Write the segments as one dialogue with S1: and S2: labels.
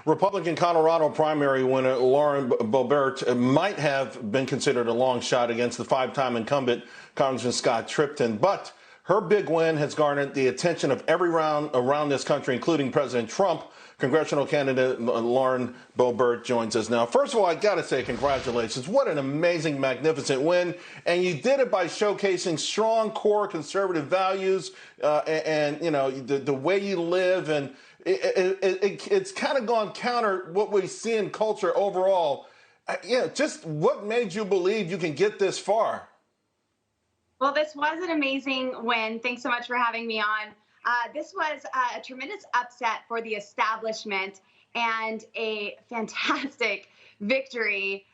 S1: Republican Colorado primary winner Lauren Boebert might have been considered a long shot against the five-time incumbent Congressman Scott Tipton, but her big win has garnered the attention of everyone around this country, including President Trump. Congressional candidate Lauren Boebert joins us now. First of all, I got to say congratulations. What an amazing, magnificent win. And you did it by showcasing strong core conservative values and you know, the way you live. And it's kind of gone counter what we see in culture overall. Just what made you believe you can get this far?
S2: Well, this was an amazing win. Thanks so much for having me on. This was a tremendous upset for the establishment and a fantastic victory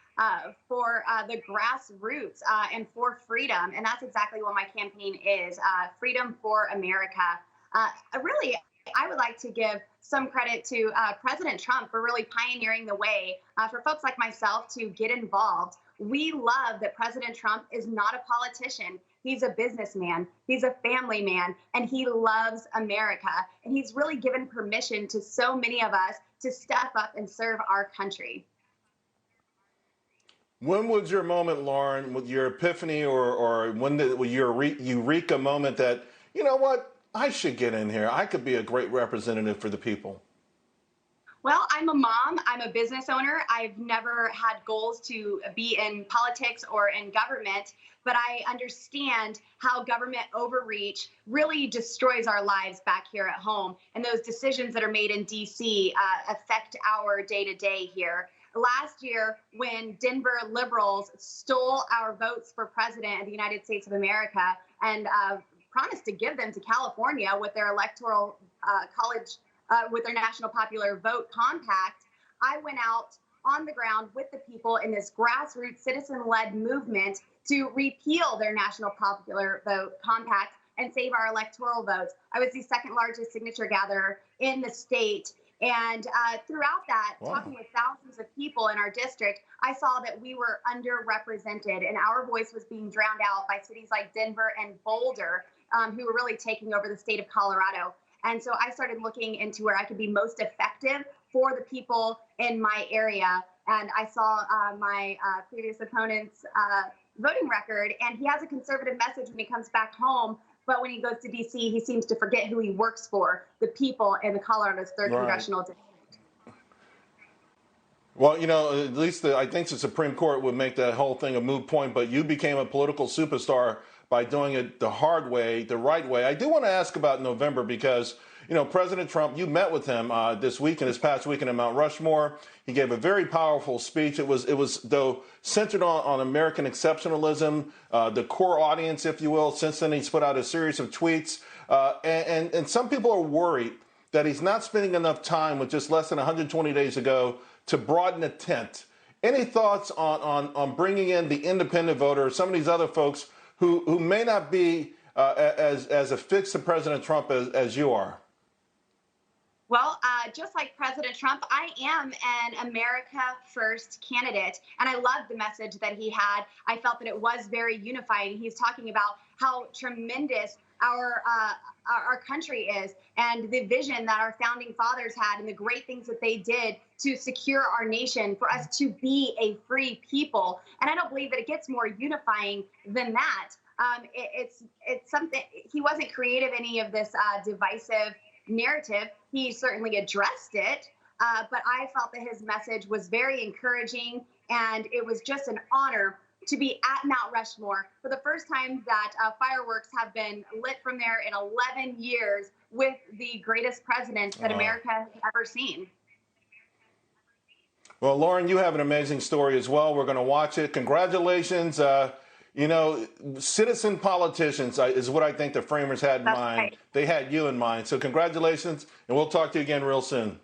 S2: for the grassroots and for freedom. And that's exactly what my campaign is, Freedom for America. Really, I would like to give some credit to President Trump for really pioneering the way for folks like myself to get involved. We love that President Trump is not a politician. He's a businessman, he's a family man, and he loves America. And he's really given permission to so many of us to step up and serve our country.
S1: When was your moment, Lauren, with your epiphany or when your eureka moment that, you know what, I should get in here. I could be a great representative for the people?
S2: Well, I'm a mom. I'm a business owner. I've never had goals to be in politics or in government, but I understand how government overreach really destroys our lives back here at home. And those decisions that are made in D.C. Affect our day-to-day here. Last year, when Denver liberals stole our votes for president of the United States of America and promised to give them to California with their electoral college with their National Popular Vote Compact, I went out on the ground with the people in this grassroots citizen-led movement to repeal their National Popular Vote Compact and save our electoral votes. I was the second largest signature gatherer in the state. And throughout that, talking with thousands of people in our district, I saw that we were underrepresented and our voice was being drowned out by cities like Denver and Boulder, who were really taking over the state of Colorado. And so I started looking into where I could be most effective for the people in my area. And I saw my previous opponent's voting record, and he has a conservative message when he comes back home. But when he goes to D.C., he seems to forget who he works for, the people in the Colorado's 3rd Congressional District.
S1: Well, you know, at least I think the Supreme Court would make that whole thing a moot point, but you became a political superstar by doing it the hard way, the right way. I do want to ask about November because, you know, President Trump, you met with him this past weekend in Mount Rushmore. He gave a very powerful speech. It was though centered on American exceptionalism, the core audience, if you will. Since then, he's put out a series of tweets. And some people are worried that he's not spending enough time with just less than 120 days ago to broaden the tent. Any thoughts on bringing in the independent voter, some of these other folks who may not be as affixed to President Trump as you are?
S2: Well, just like President Trump, I am an America First candidate, and I loved the message that he had. I felt that it was very unifying. He's talking about how tremendous our country is and the vision that our founding fathers had and the great things that they did to secure our nation, for us to be a free people. And I don't believe that it gets more unifying than that. It's something, he wasn't creative in any of this divisive narrative. He certainly addressed it, but I felt that his message was very encouraging, and it was just an honor to be at Mount Rushmore for the first time that fireworks have been lit from there in 11 years with the greatest president that America has ever seen.
S1: Well, Lauren, you have an amazing story as well. We're going to watch it. Congratulations. You know, citizen politicians is what I think the framers had in mind. Right. They had you in mind. So congratulations, and we'll talk to you again real soon.